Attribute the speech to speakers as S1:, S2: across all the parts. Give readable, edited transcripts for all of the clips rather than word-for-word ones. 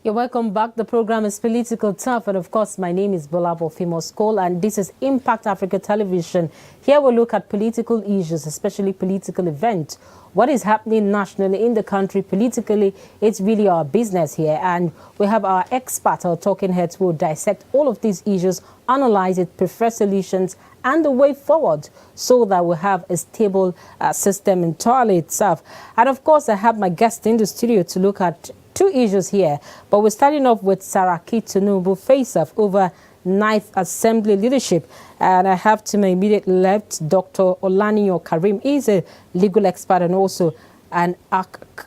S1: You're welcome back. The program is Political Tough, and of course, my name is Bola Famous Cole, and this is Impact Africa Television. Here we look at political issues, especially political events. What is happening nationally in the country politically, it's really our business here. And we have our experts, our talking heads, who will dissect all of these issues, analyze it, prefer solutions, and the way forward so that we have a stable system entirely itself. And of course, I have my guest in the studio to look at two issues here, but we're starting off with Saraki Tinubu face-off over 9th Assembly leadership. And I have to my immediate left Dr. Olaniyo Karim. He's a legal expert and also an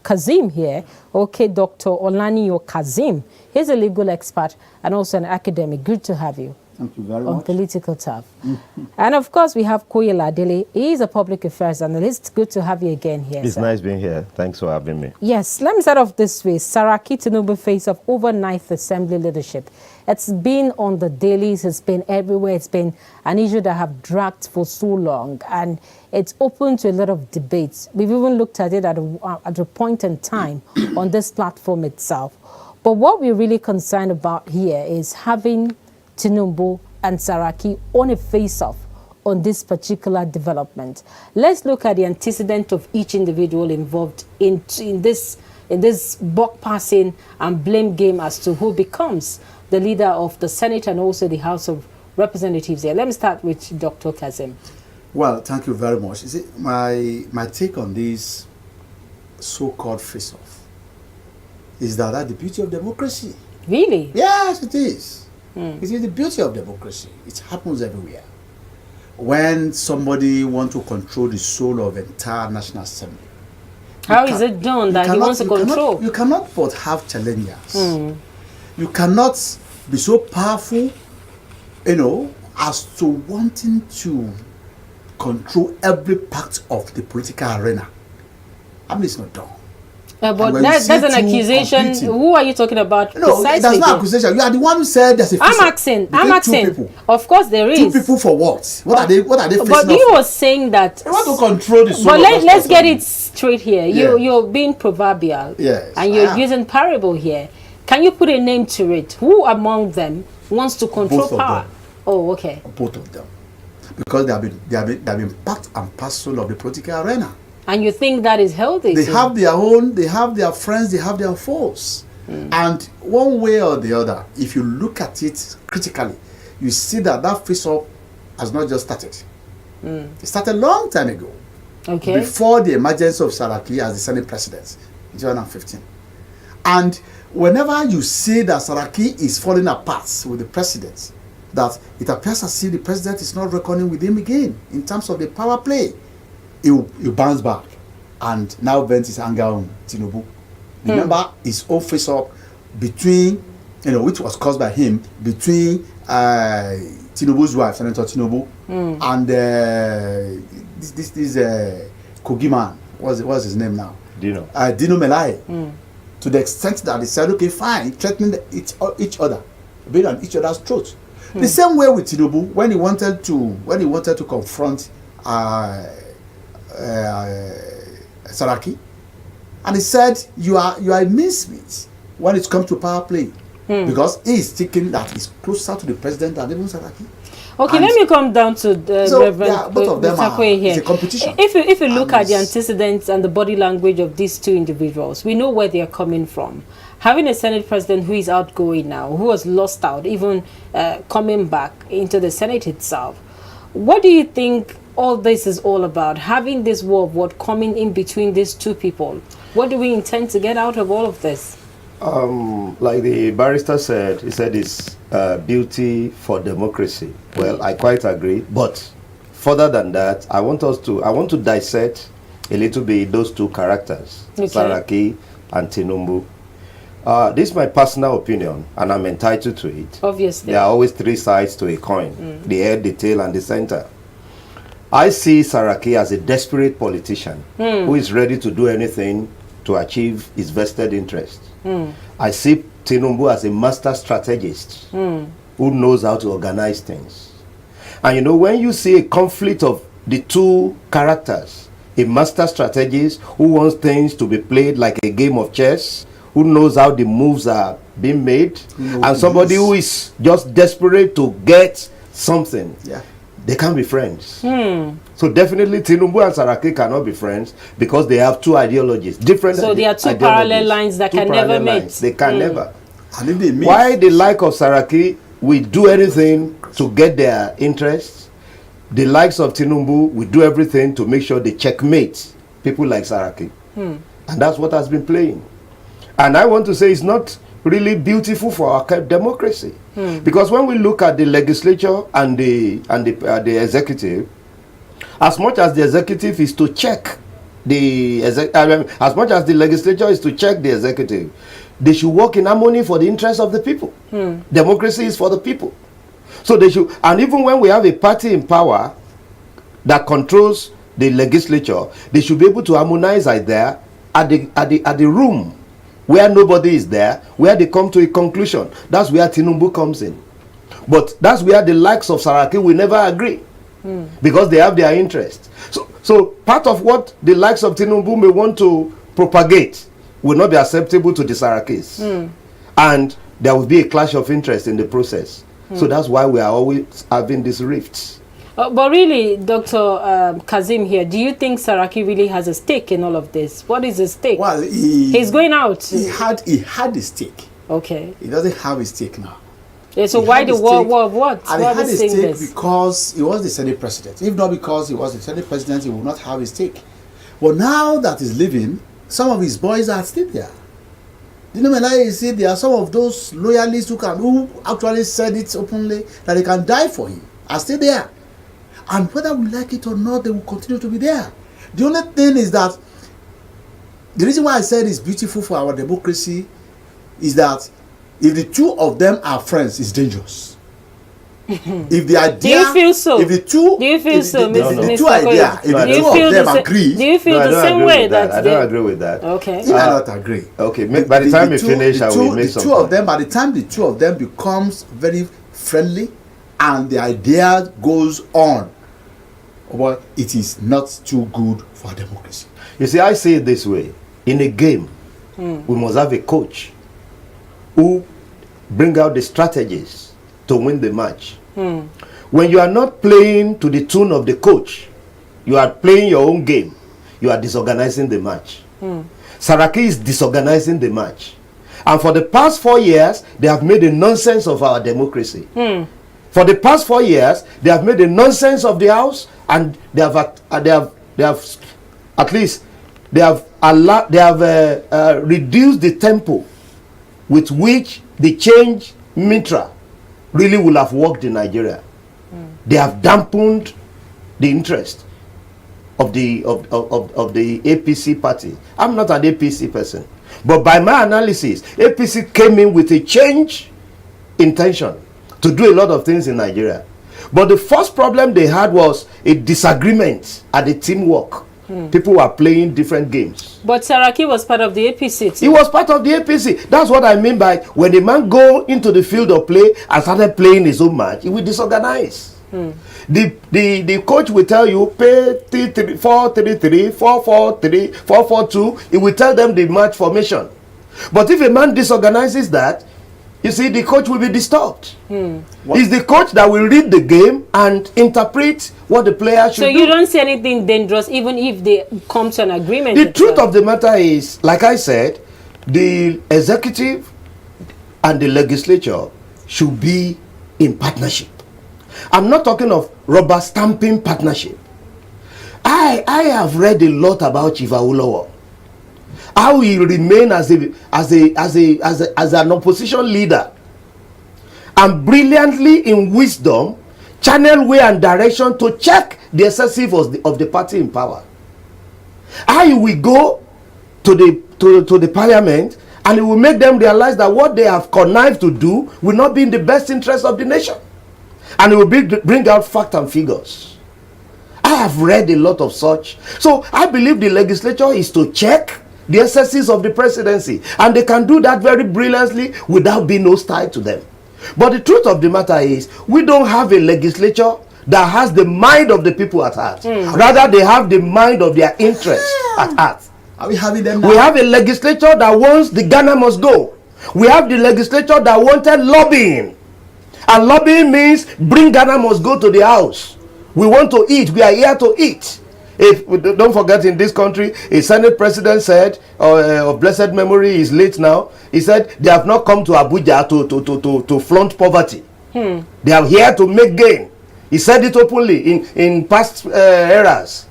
S1: Kazim here. Okay, Dr. Olaniyo Kazim. He's a legal expert and also an academic. Good to have you.
S2: Thank you very
S1: on
S2: much.
S1: Political Tough. And of course, we have Koyela Dele. He is a public affairs analyst. Good to have you again here.
S3: It's
S1: sir.
S3: nice being here. Thanks for having me.
S1: Yes, let me start off this way. Saraki Tinubu face of over 9th Assembly leadership. It's been on the dailies, it's been everywhere. It's been an issue that have dragged for so long, and it's open to a lot of debates. We've even looked at it at a point in time on this platform itself. But what we're really concerned about here is having Tinubu and Saraki on a face-off on this particular development. Let's look at the antecedent of each individual involved in this buck passing and blame game as to who becomes the leader of the Senate and also the House of Representatives here. Let me start with Dr. Kazim.
S2: Well, thank you very much. You see, my take on this so-called face-off is that the beauty of democracy.
S1: Really?
S2: Yes, it is. It is the beauty of democracy. It happens everywhere. When somebody wants to control the soul of the entire National Assembly.
S1: How is it done that he wants to control?
S2: You cannot but have challengers. You cannot be so powerful, as to wanting to control every part of the political arena. I mean, it's not done.
S1: But that's an accusation.
S2: Competing.
S1: Who are you talking about?
S2: No, that's not accusation. You are the one who said there's a
S1: I'm asking. Of course there is.
S2: Two people for what? What are they facing?
S1: But you were saying that
S2: they want to control the soul.
S1: But let's get it straight here.
S2: Yes.
S1: You're being proverbial.
S2: Yes.
S1: And you're using parable here. Can you put a name to it? Who among them wants to control
S2: Both of
S1: power?
S2: them.
S1: Oh, okay.
S2: Both of them. Because they have been part and parcel of the political arena.
S1: And you think that is healthy?
S2: They have their own, they have their friends, they have their foes. And one way or the other, if you look at it critically, you see that face-off has not just started. It started a long time ago.
S1: Okay.
S2: Before the emergence of Saraki as the Senate president in 2015. And whenever you see that Saraki is falling apart with the president, that it appears as if the president is not reckoning with him again in terms of the power play. He bounce back and now vents his anger on Tinubu. Remember his own face-up between, which was caused by him, between Tinubu's wife, Senator Tinubu, and this Kogi man. What's his name now?
S3: Dino.
S2: Dino Melai. To the extent that they said, okay, fine, threatening each other, being on each other's throat. The same way with Tinubu, when he wanted to confront Saraki, and he said, you are a mincemeat when it comes to power play, because he is thinking that he's closer to the president than even Saraki.
S1: Okay,
S2: and
S1: let me come down to the Reverend
S2: both of them
S1: here.
S2: It's a competition.
S1: If you look at the antecedents and the body language of these two individuals, we know where they are coming from. Having a Senate president who is outgoing now, who has lost out, even coming back into the Senate itself, what do you think all this is all about? Having this war of what coming in between these two people, what do we intend to get out of all of this?
S3: Like the barrister said, he said it's beauty for democracy. Well, I quite agree. But further than that, I want to dissect a little bit those two characters, okay. Saraki and Tinubu. This is my personal opinion, and I'm entitled to it.
S1: Obviously.
S3: There are always three sides to a coin, the head, the tail, and the center. I see Saraki as a desperate politician who is ready to do anything to achieve his vested interest. I see Tinubu as a master strategist who knows how to organize things. And when you see a conflict of the two characters, a master strategist who wants things to be played like a game of chess, who knows how the moves are being made, and somebody who is just desperate to get something.
S2: Yeah.
S3: They can't be friends. So definitely Tinubu and Saraki cannot be friends because they have two ideologies. Different.
S1: So there are two parallel lines that can never meet.
S3: They can never.
S2: And if they meet,
S3: why the like of Saraki will do anything to get their interests, the likes of Tinubu will do everything to make sure they checkmate people like Saraki. And that's what has been playing. And I want to say it's not really beautiful for our democracy. Because when we look at the legislature and the executive, as much as the executive is to check as much as the legislature is to check the executive, they should work in harmony for the interests of the people. Democracy is for the people. So they should, and even when we have a party in power that controls the legislature, they should be able to harmonize at the room where nobody is there, where they come to a conclusion. That's where Tinubu comes in. But that's where the likes of Saraki will never agree, because they have their interest. So part of what the likes of Tinubu may want to propagate will not be acceptable to the Sarakis. And there will be a clash of interest in the process. So that's why we are always having these rifts.
S1: But really, Dr. Kazim here, do you think Saraki really has a stake in all of this? What is his stake?
S2: well,
S1: He's going out.
S2: he had a stake.
S1: Okay.
S2: He doesn't have a stake now.
S1: Yeah, so
S2: He
S1: why
S2: had
S1: the
S2: a
S1: war
S2: stake,
S1: of what?
S2: And
S1: Why
S2: he had
S1: are we
S2: a
S1: saying
S2: stake
S1: this?
S2: because he was the Senate president. If not because he was the Senate president, he would not have a stake. But now that he's leaving, some of his boys are still there. You know, when I see there are some of those loyalists who actually said it openly that they can die for him are still there. And whether we like it or not, they will continue to be there. The only thing is that the reason why I said it's beautiful for our democracy is that if the two of them are friends, it's dangerous. If the idea,
S1: Do you feel so?
S2: If the two,
S1: Do you feel so,
S2: the
S1: Mr.
S2: two idea, if
S3: No,
S2: the
S3: do
S2: two
S3: you
S2: of
S1: feel
S2: them
S1: the
S2: agree,
S1: Do you feel
S3: No, I
S1: the
S3: don't
S1: same
S3: agree
S1: way
S3: with that. I
S1: they-
S3: don't agree with that.
S1: Okay.
S2: he might not agree.
S3: Okay, by the time we finish, I will make
S2: the
S3: some.
S2: two of them, by the time the two of them becomes very friendly, and the idea goes on, well, it is not too good for democracy.
S3: You see, I say it this way: in a game, we must have a coach who bring out the strategies to win the match. When you are not playing to the tune of the coach, you are playing your own game. You are disorganizing the match. Saraki is disorganizing the match, and for the past 4 years, they have made a nonsense of our democracy. For the past 4 years, they have made a nonsense of the house, and they have at least reduced the tempo with which the change mantra really will have worked in Nigeria. They have dampened the interest of the APC party. I'm not an APC person, but by my analysis, APC came in with a change intention to do a lot of things in Nigeria. But the first problem they had was a disagreement at the teamwork. People were playing different games.
S1: But Saraki was part of the APC too.
S3: He was part of the APC. That's what I mean by when a man go into the field of play and started playing his own match, he will disorganize. The coach will tell you pay 4-3-3, 4-4-3, 4-4-2. He will tell them the match formation. But if a man disorganizes that, you see, the coach will be disturbed. It's the coach that will read the game and interpret what the player should do.
S1: So you don't see anything dangerous even if they come to an agreement?
S3: The truth of the matter is, like I said, the executive and the legislature should be in partnership. I'm not talking of rubber stamping partnership. I have read a lot about Chief Awolowo. How he remained as an opposition leader, and brilliantly in wisdom channel way and direction to check the excessive of the party in power. How he will go to the parliament and it will make them realize that what they have connived to do will not be in the best interest of the nation, and it will bring out fact and figures. I have read a lot of such. So I believe the legislature is to check the excesses of the presidency, and they can do that very brilliantly without being hostile to them. But the truth of the matter is, we don't have a legislature that has the mind of the people at heart. Rather, they have the mind of their interests at heart.
S2: Are we having them now?
S3: We have a legislature that wants the Ghana must go. We have the legislature that wanted lobbying. And lobbying means bring Ghana must go to the house. We want to eat. We are here to eat. If don't forget, in this country, a Senate president said, of blessed memory, is late now. He said they have not come to Abuja to flaunt poverty. They are here to make gain. He said it openly in past eras.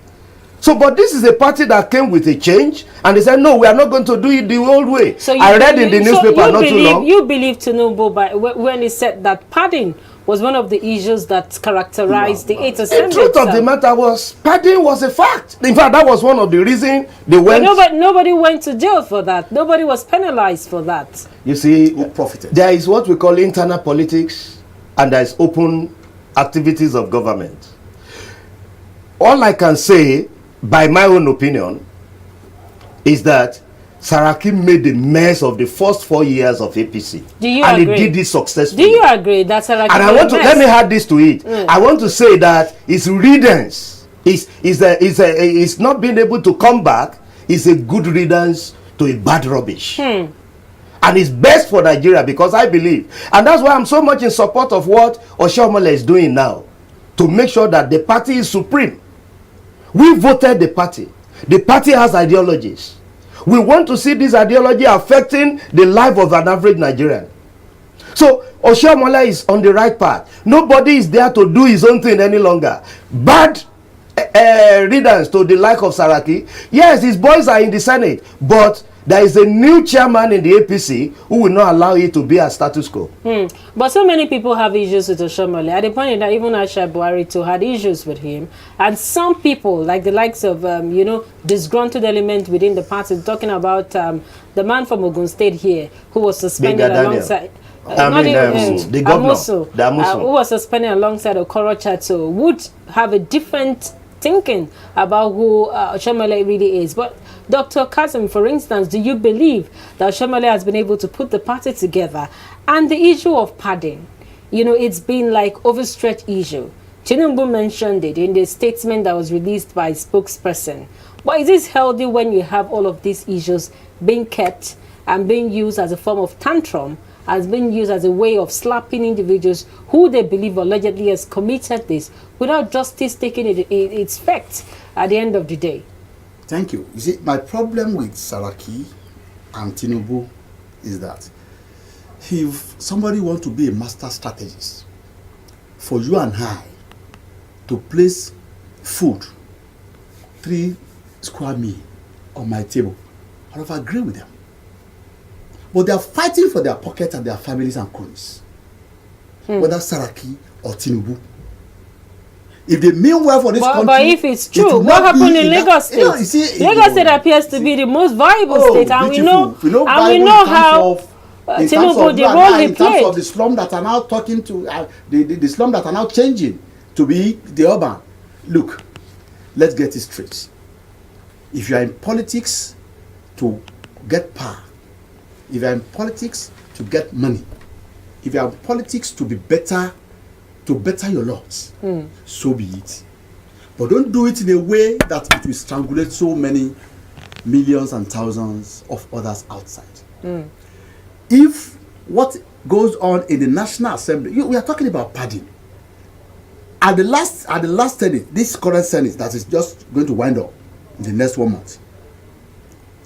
S3: So, but this is a party that came with a change, and they said, no, we are not going to do it the old way.
S1: So
S3: I read in the newspaper not too long.
S1: You believe Tinubu when he said that padding was one of the issues that characterized the 8th Assembly.
S3: The truth of the matter was, padding was a fact. In fact, that was one of the reasons they went.
S1: Nobody went to jail for that. Nobody was penalized for that.
S3: You see,
S2: Who profited?
S3: there is what we call internal politics, and there is open activities of government. All I can say, by my own opinion, is that Saraki made a mess of the first 4 years of APC.
S1: Do you
S3: and
S1: agree?
S3: He did it successfully.
S1: Do you agree that Saraki
S3: And I want to let me add this to it. I want to say that his riddance is not being able to come back is a good riddance to a bad rubbish. And it's best for Nigeria, because I believe, and that's why I'm so much in support of what Oshiomhole is doing now, to make sure that the party is supreme. We voted the party. The party has ideologies. We want to see this ideology affecting the life of an average Nigerian. So Oshiomhole is on the right path. Nobody is there to do his own thing any longer. Bad riddance to the like of Saraki. Yes, his boys are in the Senate, but there is a new chairman in the APC who will not allow it to be a status quo.
S1: But so many people have issues with Oshiomhole. At the point that even Aisha Buhari too had issues with him. And some people, like the likes of, disgruntled element within the party, talking about the man from Ogun State here who was suspended alongside...
S3: the governor,
S1: who was suspended alongside Okoro Chato, would have a different thinking about who Oshiomhole really is. But Dr. Kasim, for instance, do you believe that Oshiomhole has been able to put the party together? And the issue of padding, it's been like overstretched issue. Tinubu mentioned it in the statement that was released by a spokesperson. But is this healthy when you have all of these issues being kept and being used as a form of tantrum, has been used as a way of slapping individuals who they believe allegedly has committed this without justice taking its effect at the end of the day?
S2: Thank you. You see, my problem with Saraki and Tinubu is that if somebody wants to be a master strategist, for you and I to place food, 3 square meal on my table, I would agree with them. But they are fighting for their pocket and their families and cronies, whether Saraki or Tinubu. If they mean well for this country... But
S1: if it's true, what happened in Lagos State? Lagos State appears to be the most viable state, and we know how Tinubu, the role he played.
S2: In terms of the slum that are now talking to... the slum that are now changing to be the urban. Look, let's get it straight. If you are in politics to get power, if you are in politics to get money, if you are in politics to be better, to better your laws, so be it. But don't do it in a way that it will strangulate so many millions and thousands of others outside. If what goes on in the National Assembly, we are talking about padding. At the last Senate, this current Senate that is just going to wind up in the next 1 month,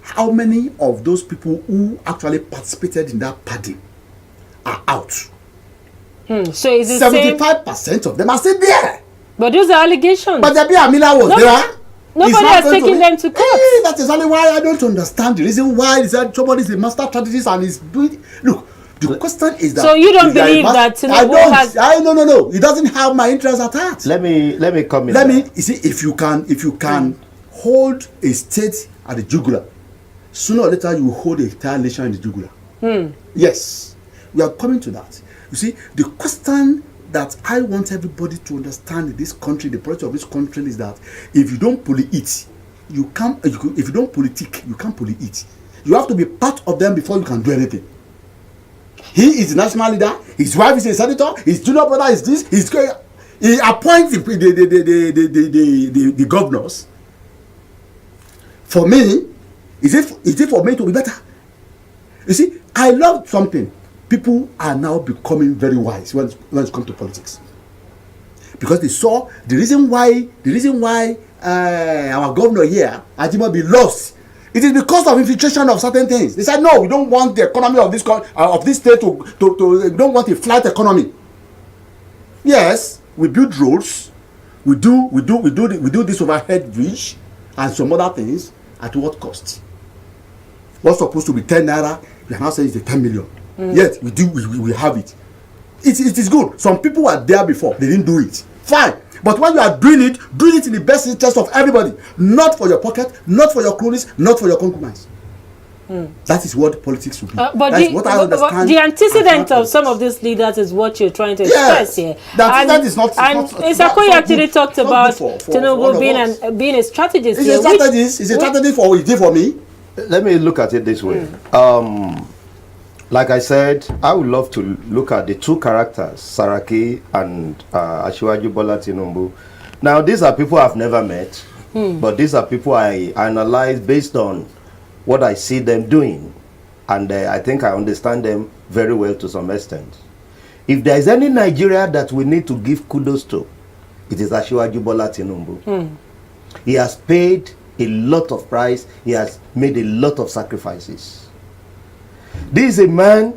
S2: how many of those people who actually participated in that padding are out?
S1: So is it
S2: 75% of them are still there.
S1: But those are allegations.
S2: But Jabi Amila was there.
S1: Nobody has taken them to court.
S2: That is only why I don't understand the reason why is that somebody is a master strategist and is doing. Look, the question is that.
S1: So you don't believe that Tinubu has?
S2: No. He doesn't have my interest at heart.
S3: Let me come in.
S2: You see, if you can hold a state at the jugular, sooner or later you will hold a entire nation in the jugular. Yes, we are coming to that. You see, the question that I want everybody to understand in this country, the project of this country, is that if you don't politic, you can't. If you don't politic, you can't politic. You have to be part of them before you can do anything. He is the national leader. His wife is a senator. His junior brother is this. He appoints the governors. For me, Is it for me to be better? You see, I love something. People are now becoming very wise when it comes to politics, because they saw the reason why our governor here, Ajimobi, lost. It is because of infiltration of certain things. They said, no, we don't want the economy of this state to we don't want a flat economy. Yes, we build roads, we do this overhead bridge and some other things. At what cost? What's supposed to be 10 naira, we are now saying it's 10 million. Yet we have it. It is good. Some people were there before, they didn't do it. Fine. But when you are doing it in the best interest of everybody, not for your pocket, not for your cronies, not for your concubines. That is what politics will be.
S1: But
S2: I understand.
S1: The antecedent of some of these leaders is what you're trying to express here.
S2: That is not.
S1: And Isakoyi actually talked about Tinubu being a strategist.
S2: It's a strategist. It's a strategy for what he did for me.
S3: Let me look at it this way. Like I said, I would love to look at the two characters, Saraki and Asiwaju Bola Tinubu. Now, these are people I've never met, but these are people I analyze based on what I see them doing. And I think I understand them very well to some extent. If there is any Nigeria that we need to give kudos to, it is Asiwaju Bola Tinubu. He has paid a lot of price. He has made a lot of sacrifices. This is a man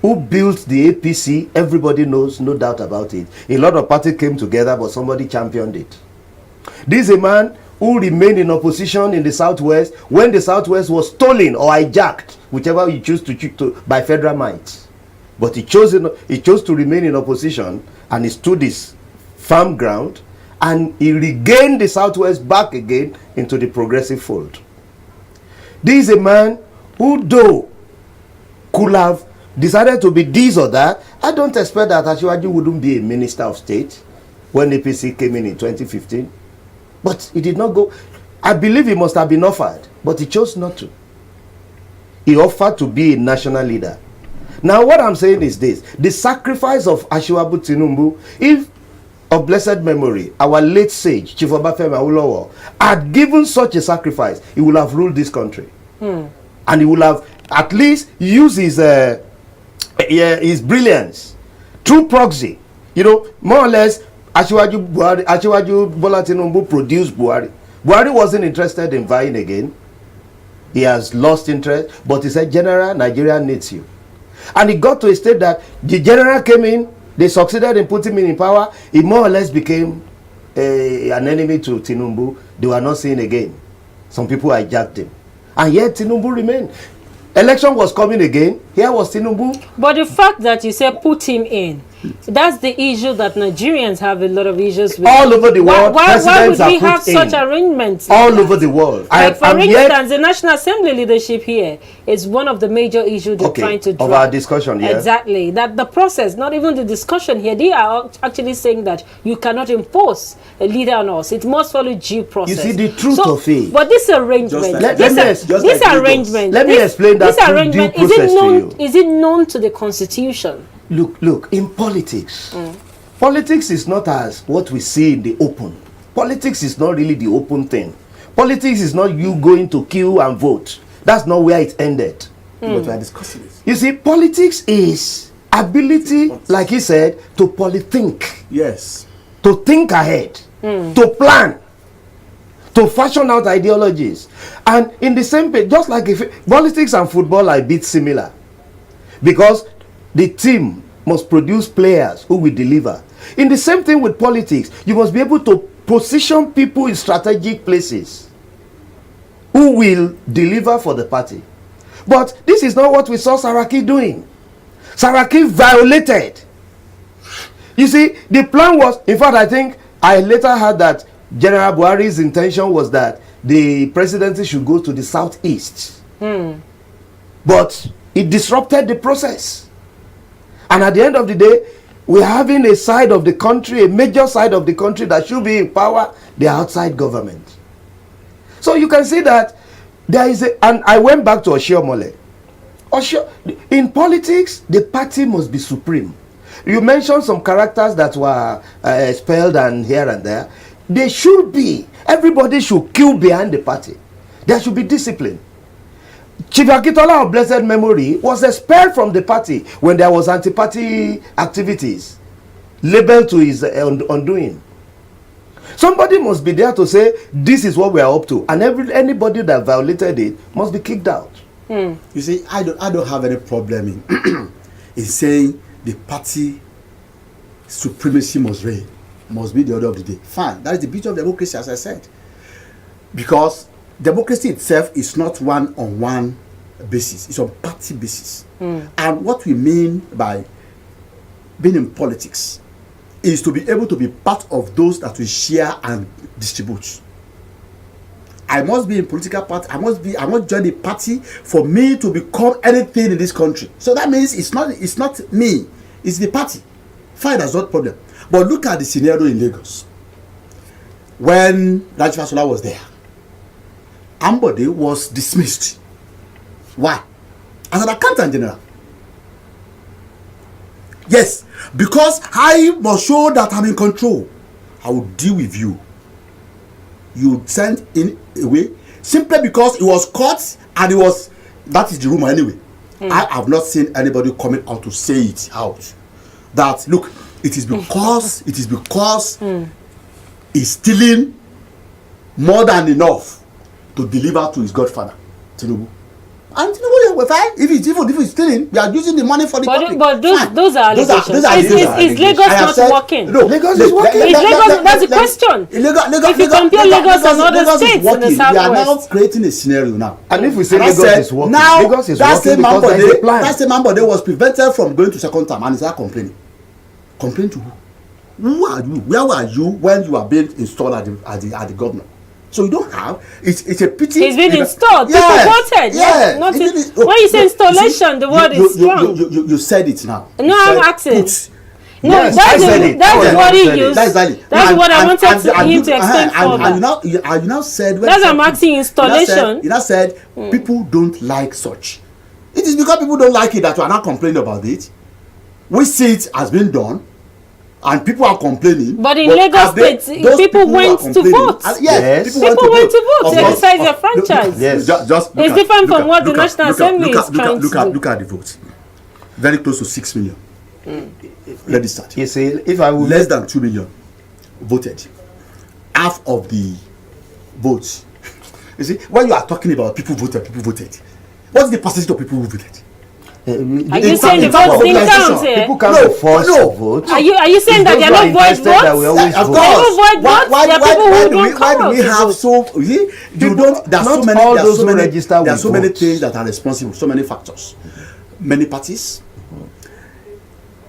S3: who built the APC. Everybody knows, no doubt about it. A lot of parties came together, but somebody championed it. This is a man who remained in opposition in the Southwest when the Southwest was stolen or hijacked, whichever you choose to by federal might. But he chose to remain in opposition, and he stood his firm ground, and he regained the Southwest back again into the progressive fold. This is a man who, though could have decided to be this or that, I don't expect that Asiwaju wouldn't be a minister of state when APC came in 2015. But he did not go. I believe he must have been offered, but he chose not to. He offered to be a national leader. Now, what I'm saying is this: the sacrifice of Asiwaju Tinubu, if of blessed memory, our late sage, Chief Obafemi Awolowo, had given such a sacrifice, he would have ruled this country. And he would have at least used his brilliance through proxy. You know, more or less, Asiwaju Bola Tinubu produced Buhari. Buhari wasn't interested in vying again. He has lost interest, but he said, General, Nigeria needs you. And he got to a state that the general came in, they succeeded in putting him in power. He more or less became an enemy to Tinubu. They were not seen again. Some people hijacked him. And yet Tinubu remained. Election was coming again. Here was Tinubu.
S1: But the fact that you said put him in, that's the issue that Nigerians have a lot of issues with.
S3: All over the world,
S1: why would we have such arrangements?
S3: All over the world.
S1: Like for instance, the National Assembly leadership here is one of the major issues they're trying to drive.
S3: Of our discussion here.
S1: Exactly. That the process, not even the discussion here, they are actually saying that you cannot impose a leader on us. It must follow due process.
S3: You see, the truth of it.
S1: But this arrangement,
S3: let me explain that.
S1: This arrangement, is it known to the Constitution?
S3: Look, in politics, politics is not as what we see in the open. Politics is not really the open thing. Politics is not you going to queue and vote. That's not where it ended.
S2: But we are discussing it.
S3: You see, politics is ability, like he said, to polythink.
S2: Yes.
S3: To think ahead, to plan, to fashion out ideologies. And in the same page, just like if politics and football are a bit similar, because the team must produce players who will deliver. In the same thing with politics, you must be able to position people in strategic places who will deliver for the party. But this is not what we saw Saraki doing. Saraki violated. You see, the plan was, in fact, I think I later heard that General Buhari's intention was that the presidency should go to the southeast. But it disrupted the process. And at the end of the day, we're having a side of the country, a major side of the country that should be in power, the outside government. So you can see that there is and I went back to Oshiomhole. In politics, the party must be supreme. You mentioned some characters that were expelled and here and there. They should be. Everybody should queue behind the party. There should be discipline. Chief Akitola of blessed memory was expelled from the party when there was anti-party activities labeled to his undoing. Somebody must be there to say this is what we are up to, and anybody that violated it must be kicked out.
S2: You see, I don't have any problem in in saying the party supremacy must reign, must be the order of the day. Fine, that is the beauty of democracy, as I said, because democracy itself is not one-on-one basis; it's on party basis. And what we mean by being in politics is to be able to be part of those that we share and distribute. I must be in political party. I must join a party for me to become anything in this country. So that means it's not me, it's the party. Fine, that's not a problem. But look at the scenario in Lagos. When Raji Fasola was there, Ambode was dismissed. Why? As an accountant general. Yes, because I must show that I'm in control. I will deal with you. You send in away simply because it was caught and it was, that is the rumor anyway. I have not seen anybody coming out to say it out. That look, it is because he's stealing more than enough to deliver to his godfather, Tinubu. And Tinubu will fine. If it's stealing, we are using the money for the public.
S1: But those are allegations. Is Lagos not working?
S2: No, Lagos is working.
S1: That's the question. If you compare Lagos and other states in the southwest,
S2: we are now creating a scenario now.
S3: And if we say Lagos is working,
S2: now
S3: Lagos is working because there is a plan.
S2: That same Ambode was prevented from going to second term and is now complaining. Complain to who? Who are you? Where were you when you were being installed at the governor? So you don't have, it's a pity.
S1: He's been installed. Yes, people voted.
S2: Yes.
S1: When you say installation, the word is strong.
S2: You said it now.
S1: No, I'm asking. No,
S3: yes,
S1: that's what he used. That's what I wanted him to explain further.
S2: And you now said.
S1: That's what I'm asking, installation.
S2: You now said people don't like such. It is because people don't like it that we are not complaining about it. We see it has been done. And people are complaining.
S1: But in Lagos State, people went to vote.
S2: Yes,
S1: people went to vote to exercise their franchise.
S3: Yes.
S1: It's different from what the National Assembly is trying to do.
S2: Look at the vote. Very close to 6 million. Registered.
S3: You see, if I would
S2: less than 2 million voted. Half of the votes. You see, when you are talking about people voted. What's the percentage of people who voted?
S1: Are you saying the votes didn't count here?
S3: People can't afford to vote.
S1: Are you saying that they are not void votes?
S2: Of course. Why do we have so? You don't. There are so many things that are responsible. So many factors. Many parties.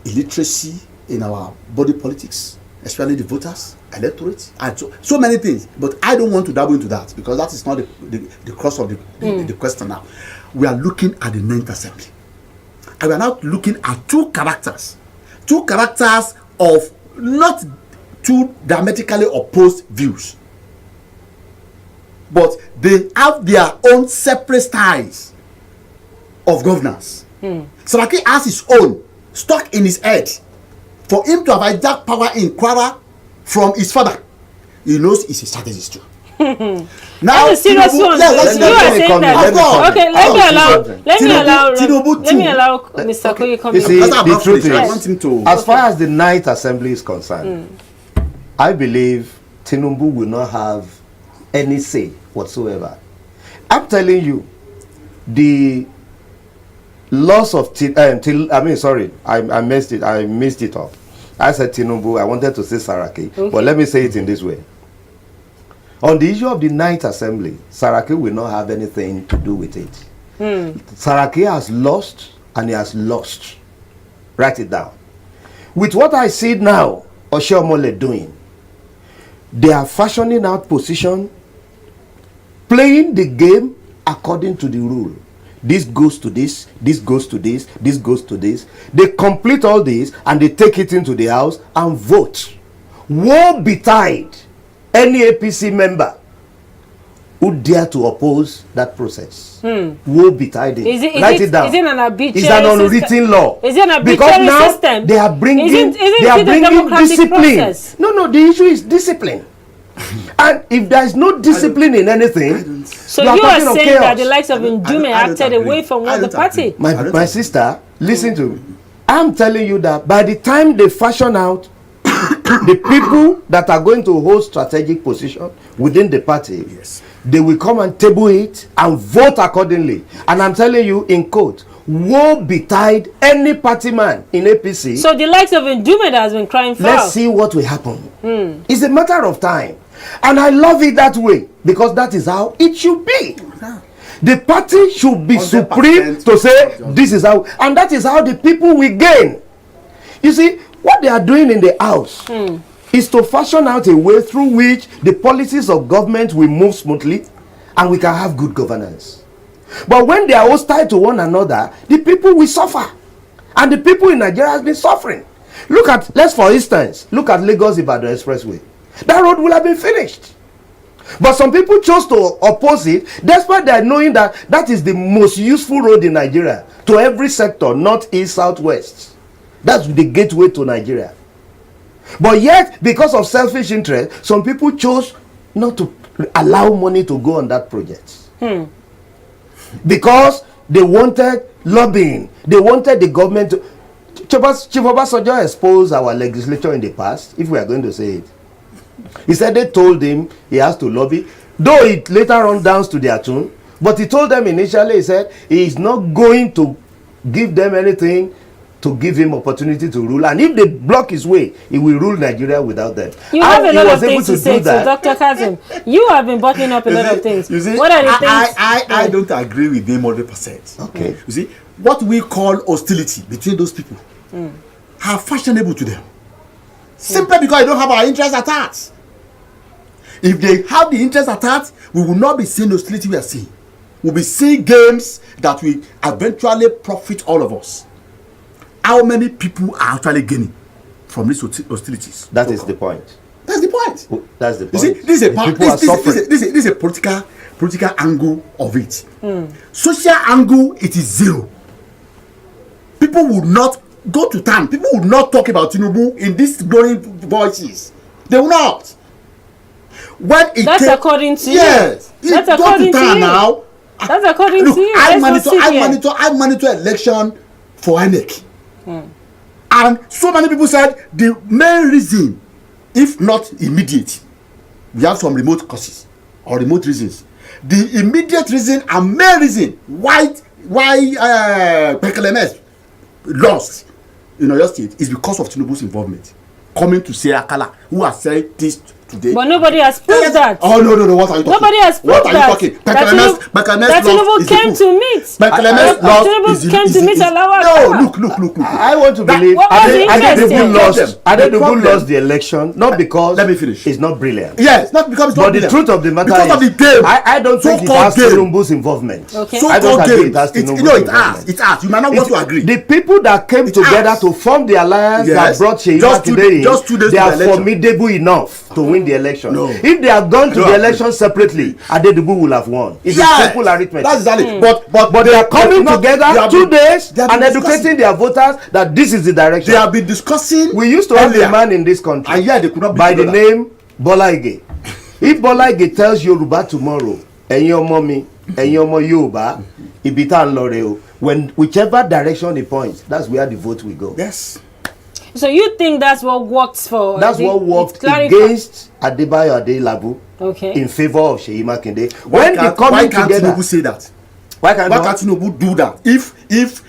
S2: Illiteracy in our body politics, especially the voters, electorate, and so many things. But I don't want to dabble into that because that is not the crux of the question now. We are looking at the 9th Assembly. And we are now looking at two characters of not two diametrically opposed views, but they have their own separate styles of governance. Saraki has his own stuck in his head. For him to have hijacked power in Kwara from his father, he knows it's a strategist too.
S1: Now, that's a serious one.
S2: Yes,
S1: you are saying that. Okay, let me allow Mr. Koyi come in.
S3: You see, the truth is, as far as the 9th Assembly is concerned, I believe Tinubu will not have any say whatsoever. I'm telling you, the loss of I missed it up. I said Tinubu. I wanted to say Saraki, but let me say it in this way. On the issue of the 9th Assembly, Saraki will not have anything to do with it. Saraki has lost, and he has lost. Write it down. With what I see now, Oshiomhole doing, they are fashioning out position, playing the game according to the rule. This goes to this, this goes to this, this goes to this. They complete all this, and they take it into the house and vote. Woe betide any APC member who dare to oppose that process. Woe betide him. Write it down.
S1: Is it an arbitrary
S3: It's an unwritten law.
S1: Is it an arbitrary
S3: because now
S1: system?
S3: They are bringing
S1: Isn't it a democratic
S3: discipline.
S1: process?
S3: No, the issue is discipline. And if there is no discipline in anything,
S1: so you are saying that the likes of Ndume acted away from what the party.
S3: My sister, listen to me. I'm telling you that by the time they fashion out the people that are going to hold strategic position within the party,
S2: yes,
S3: they will come and table it and vote accordingly. And I'm telling you, in quote, woe betide any party man in APC.
S1: So the likes of Ndume that has been crying foul.
S3: Let's see what will happen. It's a matter of time. And I love it that way, because that is how it should be. The party should be supreme to say this is how, and that is how the people will gain. You see, what they are doing in the house is to fashion out a way through which the policies of government will move smoothly and we can have good governance. But when they are hostile to one another, the people will suffer. And the people in Nigeria has been suffering. Let's for instance, look at Lagos-Ibadan Expressway. That road will have been finished. But some people chose to oppose it, despite their knowing that that is the most useful road in Nigeria to every sector, north, east, south, west. That's the gateway to Nigeria. But yet, because of selfish interest, some people chose not to allow money to go on that project. Because they wanted lobbying. They wanted the government to... Chief Obasanjo exposed our legislature in the past, if we are going to say it. He said they told him he has to lobby, though it later on downs to their tune. But he told them initially, he said he is not going to give them anything to give him opportunity to rule. And if they block his way, he will rule Nigeria without them.
S1: You have a lot of things to say to Dr. Kazim. You have been bottling up a lot of things.
S2: You see,
S1: what are the things?
S2: I don't agree with him 100%.
S3: Okay.
S2: You see, what we call hostility between those people are fashionable to them. Simply because they don't have our interests at heart. If they have the interest at heart, we will not be seeing hostility we are seeing. We'll be seeing games that will eventually profit all of us. How many people are actually gaining from these hostilities?
S3: That is the point.
S2: That's the point.
S3: That's the point.
S2: You see, this is a political angle of it. Social angle, it is zero. People will not go to town. People will not talk about Tinubu in these glowing voices. They will not. When it
S1: That's according to you.
S2: Yes.
S1: That's according to you.
S2: Now.
S1: That's according
S2: Look,
S1: to you.
S2: I monitor election for INEC. And so many people said the main reason, if not immediate, we have some remote causes or remote reasons. The immediate reason and main reason why PKLMS lost in Oyo State is because of Tinubu's involvement. Coming to say Akala, who has said this today.
S1: But nobody has proved that.
S2: Oh, no. What are you talking?
S1: Nobody has proved that.
S2: What are you talking?
S1: That Tinubu came to meet. Tinubu came to meet Alawa.
S2: No, look.
S3: I want to believe Adedogun lost the election, not because
S2: let me finish.
S3: It's not brilliant.
S2: Yes, not because it's not brilliant.
S3: But the truth of the matter
S2: because
S3: is,
S2: of the game.
S3: I don't think it has Tinubu's involvement.
S1: Okay.
S2: So
S3: I don't agree it has
S2: Tinubu's
S3: involvement.
S2: It has. You might not want to agree.
S3: The people that came together to form the alliance that brought Sheyi Makinde, they are formidable enough to win the election.
S2: No.
S3: If they have gone to the election separately, Adedogun will have won. It's a simple arithmetic.
S2: That's exactly.
S3: But they are coming together 2 days and educating their voters that this is the direction.
S2: They have been discussing.
S3: We used to have a man in this country
S2: they could not
S3: by the name Bola Ige. If Bola Ige tells Yoruba tomorrow, ẹ̀yin ọmọ mi, ẹ̀yin ọmọ Yorùbá, ibi tá ń lọ rè o, when whichever direction he points, that's where the vote will go.
S2: Yes.
S1: So you think that's what worked for?
S3: That's what worked against Adebayo Adelabu in favor of Sheyi Makinde.
S2: Why can't Tinubu say that? Why can't Tinubu do that? If he's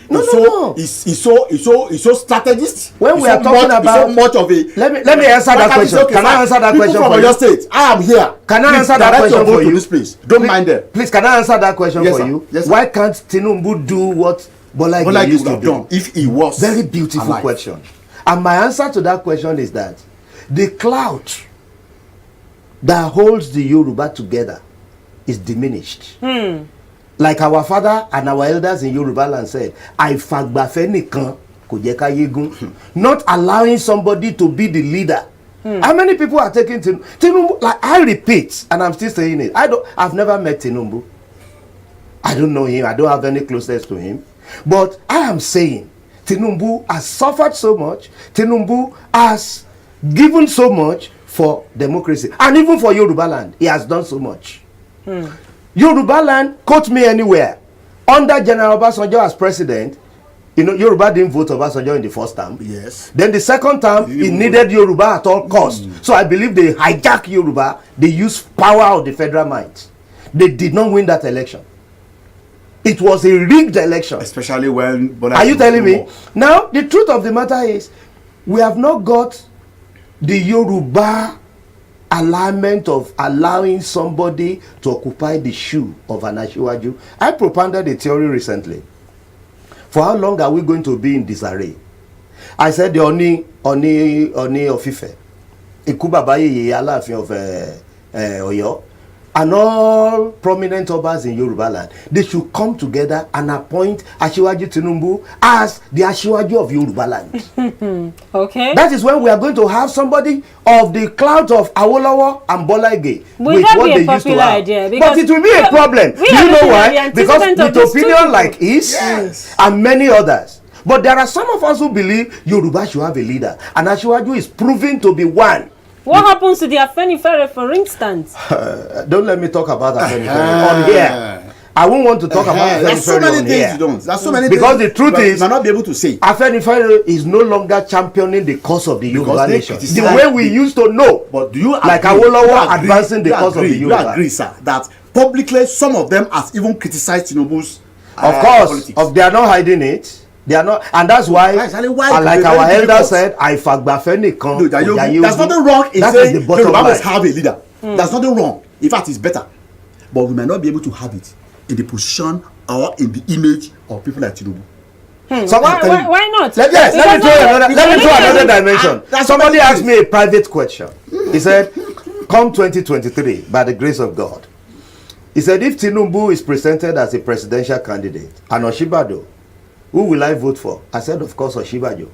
S2: so strategist.
S3: When we are talking about
S2: so much of a.
S3: Let me answer that question. Can I answer that question for you?
S2: People from your state, I am here.
S3: Can I answer that question for you?
S2: This place. Don't mind them.
S3: Please, can I answer that question for you?
S2: Yes,
S3: why can't Tinubu do what Bola Ige used to do?
S2: If he was
S3: very beautiful alive. Question. And my answer to that question is that the cloud that holds the Yoruba together is diminished. Like our father and our elders in Yoruba land said, "Àìfàgbàfẹ́ nìkan kò jẹ́ ká yégún." Not allowing somebody to be the leader. How many people are taking Tinubu? Like I repeat, and I'm still saying it. I've never met Tinubu. I don't know him. I don't have any closeness to him. But I am saying, Tinubu has suffered so much. Tinubu has given so much for democracy and even for Yoruba land. He has done so much. Yoruba land, quote me anywhere. Under General Obasanjo as president, you know, Yoruba didn't vote Obasanjo in the first term.
S2: Yes.
S3: Then the second term, he needed Yoruba at all costs. So I believe they hijacked Yoruba. They used power of the federal might. They did not win that election. It was a rigged election.
S2: Especially when Bola.
S3: Are you telling me? Now, the truth of the matter is, we have not got the Yoruba alignment of allowing somebody to occupy the shoe of an Asiwaju. I propounded a theory recently. For how long are we going to be in disarray? I said the Oni of Ife, Ikubabaye Aláàfin of Oyo, and all prominent obas in Yoruba land, they should come together and appoint Asiwaju Tinubu as the Asiwaju of Yoruba land.
S1: Okay.
S3: That is when we are going to have somebody of the clout of Awolowo and Bola Ige
S1: Will
S3: with
S1: that
S3: what
S1: be a
S3: they used to
S1: popular
S3: have.
S1: idea?
S3: But it will be a problem. Do you know why? Because with opinion like his and many others. But there are some of us who believe Yoruba should have a leader, and Asiwaju is proving to be one.
S1: What happens to the Afenifere, for instance?
S3: Don't let me talk about Afenifere on here. I won't want to talk about
S2: There's so
S3: Afenifere
S2: many
S3: on
S2: things
S3: here.
S2: you don't. There's so many
S3: Because
S2: things
S3: the truth is,
S2: you might not be able to say.
S3: Afenifere is no longer championing the cause of the Yoruba nation. The
S2: criticize
S3: way we used to know.
S2: But do you
S3: like
S2: agree,
S3: Awolowo advancing the cause of the Yoruba?
S2: You agree, sir, that publicly some of them has even criticized Tinubu's
S3: Of course,
S2: politics.
S3: they are not hiding it. They are not, and that's why, like our elder said, I fagbafeni kan.
S2: No, there's nothing wrong in saying Yoruba must have a leader. There's nothing wrong. In fact, it's better. But we might not be able to have it in the position or in the image of people like Tinubu.
S3: So
S1: Why not?
S3: Let me throw another dimension. Somebody asked me a private question. He said, come 2023, by the grace of God. He said, if Tinubu is presented as a presidential candidate, and Oshibado, who will I vote for? I said, of course, Oshibado.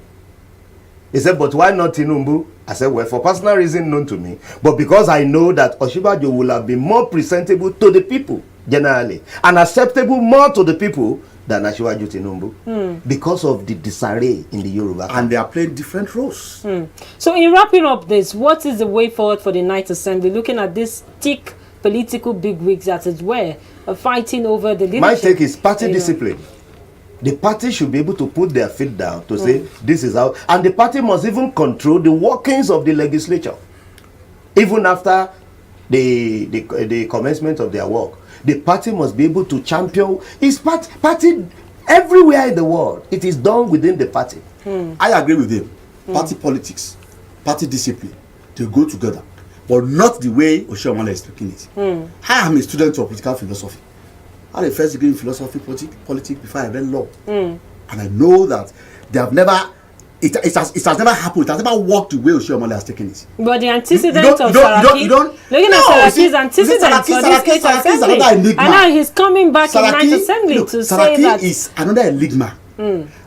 S3: He said, but why not Tinubu? I said, well, for personal reason known to me, but because I know that Oshibado will have been more presentable to the people, generally, and acceptable more to the people than Asiwaju Tinubu, because of the disarray in the Yoruba.
S2: And they are playing different roles.
S1: So in wrapping up this, what is the way forward for the Ninth Assembly, looking at this thick political bigwigs, as it were, fighting over the leadership?
S3: My take is party discipline. The party should be able to put their feet down to say, this is how, and the party must even control the workings of the legislature. Even after the commencement of their work, the party must be able to champion its party everywhere in the world. It is done within the party.
S2: I agree with him. Party politics, party discipline, they go together, but not the way Oshiomhole is looking it. I am a student of political philosophy. I had a first degree in philosophy, politics before I read law. And I know that they have never, it has never happened. It has never worked the way Oshiomhole has taken it.
S1: But the antecedent of Saraki, looking at Saraki's antecedent for this state assembly, and now he's coming back in Ninth Assembly to say that
S2: Saraki is another enigma.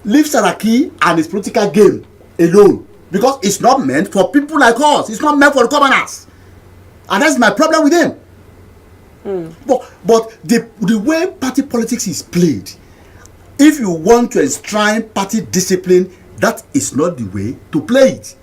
S2: Leave Saraki and his political game alone, because it's not meant for people like us. It's not meant for the commoners, and that's my problem with him. But the way party politics is played, if you want to enshrine party discipline, that is not the way to play it.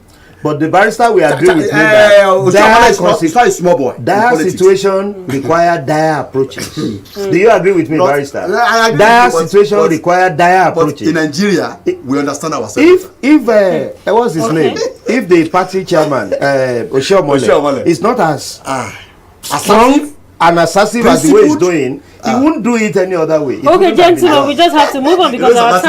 S3: But the barrister will agree with me that
S2: it's not a small boy.
S3: Dire situation require dire approaches. Do you agree with me, barrister? Dire situation require dire approaches.
S2: In Nigeria, we understand ourselves.
S3: If what's his name? If the party chairman Oshiomhole is not as strong and assertive as the way he's doing, he won't do it any other way.
S1: Okay, gentlemen, we just have to move on because our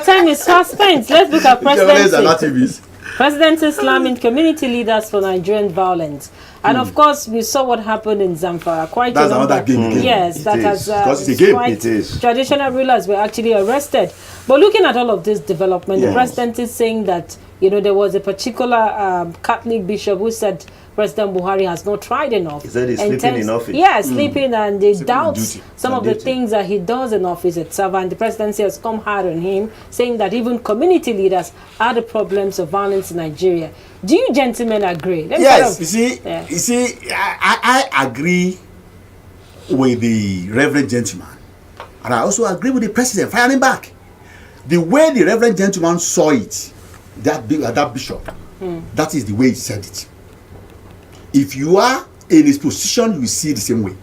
S1: time is fast spent. Let's look at presidency. Presidency slamming community leaders for Nigerian violence. And of course, we saw what happened in Zamfara. Quite
S2: That's
S1: a number.
S2: another game.
S1: Yes, that has
S2: because it's a game.
S1: quite traditional rulers were actually arrested. But looking at all of this development, the president is saying that, you know, there was a particular Catholic bishop who said President Buhari has not tried enough.
S3: He said he's sleeping in office.
S1: Yeah, sleeping, and they doubt some of the things that he does in office itself. And the presidency has come hard on him, saying that even community leaders are the problems of violence in Nigeria. Do you gentlemen agree?
S2: Yes, you see, I agree with the Reverend gentleman, and I also agree with the president firing back. The way the Reverend gentleman saw it, that bishop, that is the way he said it. if you are in his position, you will see the same way.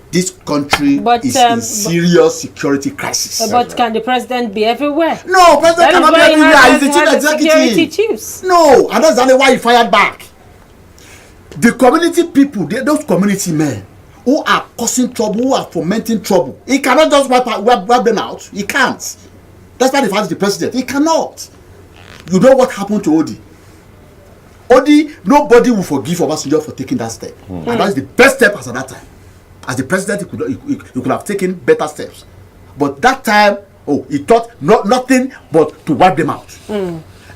S2: This country is in serious security crisis.
S1: But can the president be everywhere?
S2: No, president cannot be everywhere. He's the chief executive.
S1: Chiefs.
S2: No, and that's why he fired back. The community people, those community men who are causing trouble, who are fomenting trouble, he cannot just wipe them out. He can't. That's why they fired the president. He cannot. You know what happened to Odi? Odi, nobody will forgive Obasanjo for taking that step. And that's the best step as at that time. As the president, he could have taken better steps. But that time, he thought nothing but to wipe them out.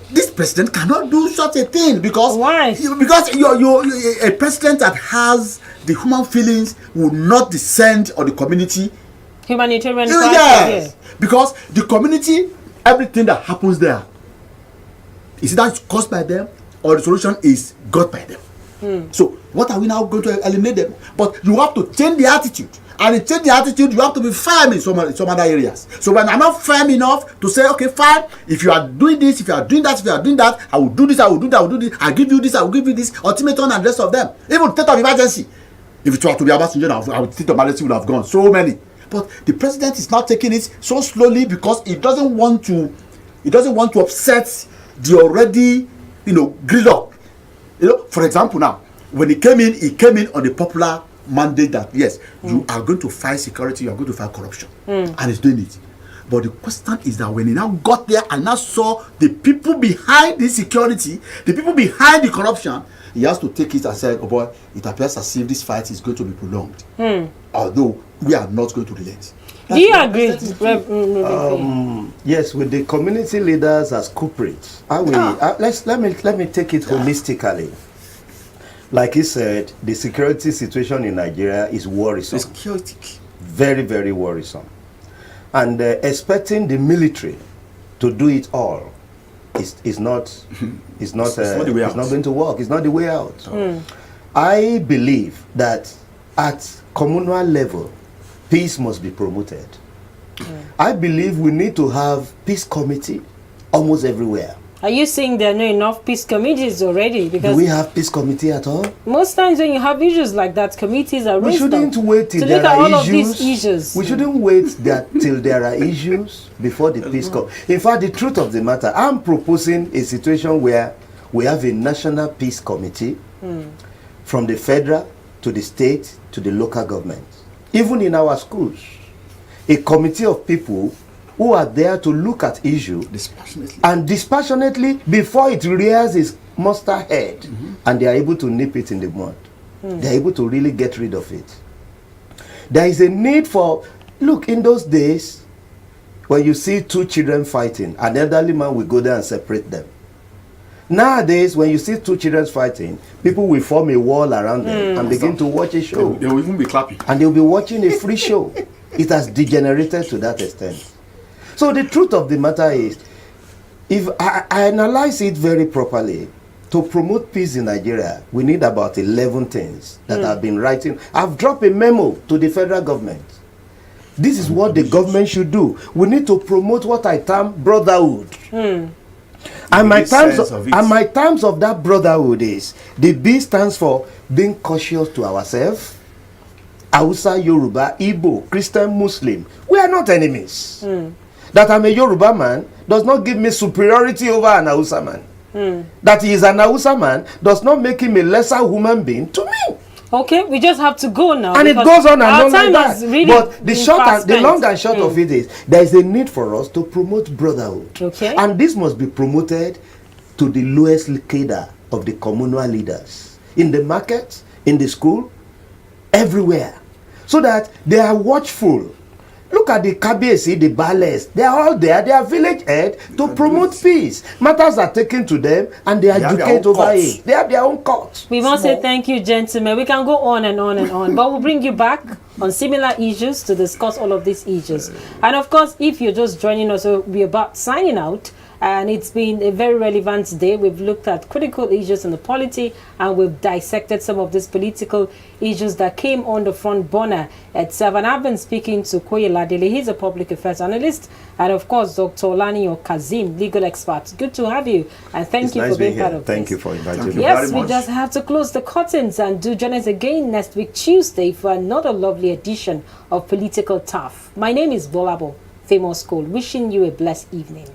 S2: This president cannot do such a thing because
S1: why?
S2: Because you're a president that has the human feelings will not descend on the community.
S1: Humanitarian
S2: crisis. Yes, because the community, everything that happens there, is either caused by them or the solution is got by them. So what are we now going to eliminate them? But you have to change the attitude. And to change the attitude, you have to be firm in some other areas. So when I'm not firm enough to say, okay, fine, if you are doing this, if you are doing that, if you are doing that, I will do this, I will do that, I will do this, I'll give you this, I will give you this, ultimatum and the rest of them. Even state of emergency. If it were to be Obasanjo, our state of emergency would have gone. So many. But the president is not taking it so slowly because he doesn't want to upset the already, grid up. For example, now, when he came in on the popular mandate that, yes, you are going to fight security, you are going to fight corruption. And he's doing it. But the question is that when he now got there and now saw the people behind the security, the people behind the corruption, he has to take it and say, oh boy, it appears as if this fight is going to be prolonged. Although we are not going to relent.
S1: Do you agree?
S3: Yes, with the community leaders as culprits. Let me take it holistically. Like he said, the security situation in Nigeria is worrisome.
S2: It's chaotic.
S3: Very, very worrisome. And expecting the military to do it all is not going to work. It's not the way out. I believe that at communal level, peace must be promoted. I believe we need to have peace committee almost everywhere.
S1: Are you saying there are not enough peace committees already? Because
S3: do we have peace committee at all?
S1: Most times when you have issues like that, committees are raised.
S3: We shouldn't wait till there are issues. We shouldn't wait till there are issues before the peace comes. In fact, the truth of the matter, I'm proposing a situation where we have a national peace committee from the federal to the state to the local government. Even in our schools, a committee of people who are there to look at issue dispassionately before it rears its monster head, and they are able to nip it in the bud. They are able to really get rid of it. There is a need for, look, in those days, when you see two children fighting, an elderly man will go there and separate them. Nowadays, when you see two children fighting, people will form a wall around them and begin to watch a show.
S2: They will even be clapping.
S3: And they will be watching a free show. It has degenerated to that extent. So the truth of the matter is, if I analyze it very properly, to promote peace in Nigeria, we need about 11 things that I've been writing. I've dropped a memo to the federal government. This is what the government should do. We need to promote what I term brotherhood. And my terms of that brotherhood is, the B stands for being cautious to ourselves. Hausa, Yoruba, Igbo, Christian, Muslim. We are not enemies. That I'm a Yoruba man does not give me superiority over an Hausa man. That he is an Hausa man does not make him a lesser human being to me.
S1: Okay, we just have to go now.
S3: And it goes on and on like that.
S1: Really,
S3: but the long and short of it is, there is a need for us to promote brotherhood.
S1: Okay.
S3: And this must be promoted to the lowest cadre of the communal leaders. In the market, in the school, everywhere. So that they are watchful. Look at the Kabiyesi, the Bales. They are all there. They are village head to promote peace. Matters are taken to them and they educate over it. They have their own courts.
S1: We must say thank you, gentlemen. We can go on and on and on, but we'll bring you back on similar issues to discuss all of these issues. And of course, if you're just joining us, we're about signing out. And it's been a very relevant day. We've looked at critical issues in the polity, and we've dissected some of these political issues that came on the front burner itself. And I've been speaking to Koyela Dele. He's a public affairs analyst, and of course, Dr. Olani Kazim, legal expert. Good to have you, and thank you for being part of this.
S3: Thank you for inviting me.
S1: Yes, we just have to close the curtains, and do join us again next week, Tuesday, for another lovely edition of Political Turf. My name is Bolabo Famous School, wishing you a blessed evening.